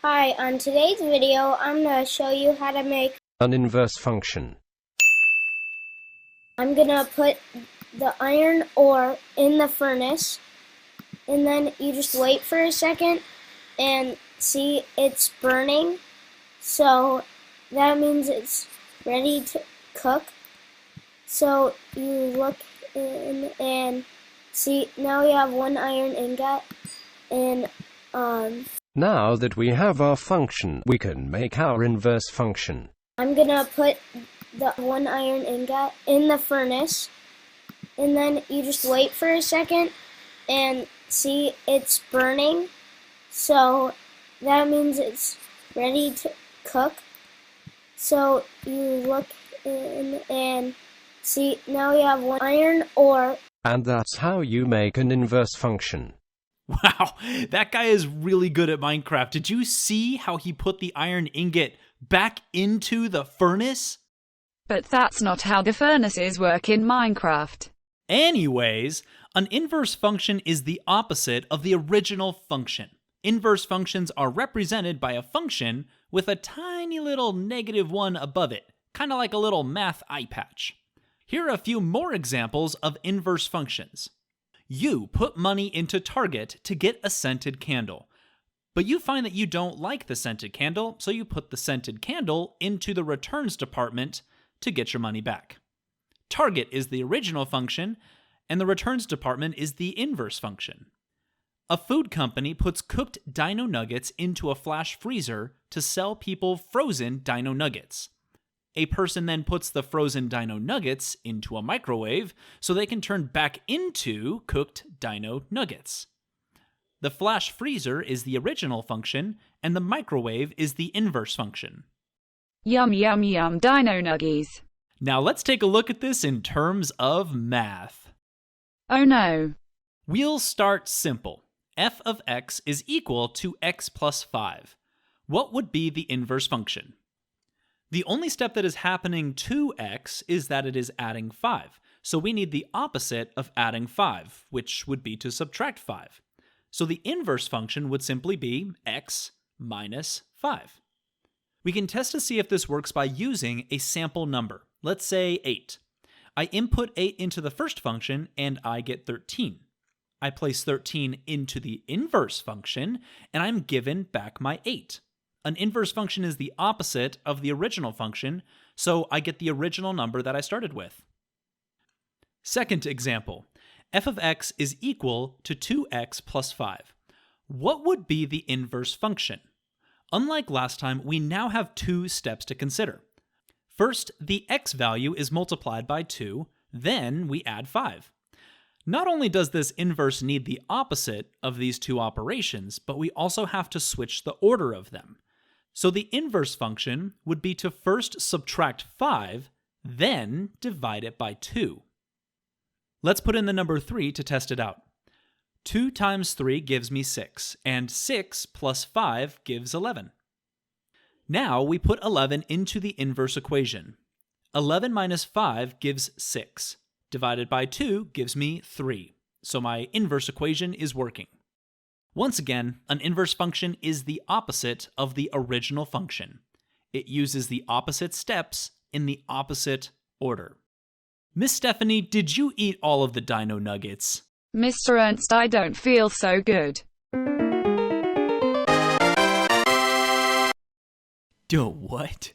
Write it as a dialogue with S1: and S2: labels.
S1: Hi, on today's video, I'm going to show you how to make
S2: an inverse function.
S1: I'm going to put the iron ore in the furnace, and then you just wait for a second and see it's burning. So that means it's ready to cook. So you look in and see, now we have one iron ingot, and
S2: now that we have our function, we can make our inverse function.
S1: I'm gonna put the one iron ingot in the furnace, and then you just wait for a second and see it's burning. So that means it's ready to cook. So you look in and see, now we have one iron ore.
S2: And that's how you make an inverse function.
S3: Wow, that guy is really good at Minecraft. Did you see how he put the iron ingot back into the furnace?
S4: But that's not how the furnaces work in Minecraft.
S3: Anyways, an inverse function is the opposite of the original function. Inverse functions are represented by a function with a tiny little -1 above it, kind of like a little math eye patch. Here are a few more examples of inverse functions. You put money into Target to get a scented candle, but you find that you don't like the scented candle, so you put the scented candle into the returns department to get your money back. Target is the original function, and the returns department is the inverse function. A food company puts cooked dino nuggets into a flash freezer to sell people frozen dino nuggets. A person then puts the frozen dino nuggets into a microwave so they can turn back into cooked dino nuggets. The flash freezer is the original function, and the microwave is the inverse function.
S4: Yum yum yum dino nuggies.
S3: Now let's take a look at this in terms of math.
S4: Oh no.
S3: We'll start simple. F of x is equal to x plus 5. What would be the inverse function? The only step that is happening to x is that it is adding 5. So we need the opposite of adding 5, which would be to subtract 5. So the inverse function would simply be x minus 5. We can test to see if this works by using a sample number. Let's say 8. I input 8 into the first function and I get 13. I place 13 into the inverse function and I'm given back my 8. An inverse function is the opposite of the original function, so I get the original number that I started with. Second example, f of x is equal to 2x plus 5. What would be the inverse function? Unlike last time, we now have 2 steps to consider. First, the x value is multiplied by 2, then we add 5. Not only does this inverse need the opposite of these 2 operations, but we also have to switch the order of them. So the inverse function would be to first subtract 5, then divide it by 2. Let's put in the number 3 to test it out. 2 times 3 gives me 6, and 6 plus 5 gives 11. Now we put 11 into the inverse equation. 11 minus 5 gives 6. Divided by 2 gives me 3. So my inverse equation is working. Once again, an inverse function is the opposite of the original function. It uses the opposite steps in the opposite order. Miss Stephanie, did you eat all of the dino nuggets?
S4: Mr. Ernst, I don't feel so good.
S3: Do what?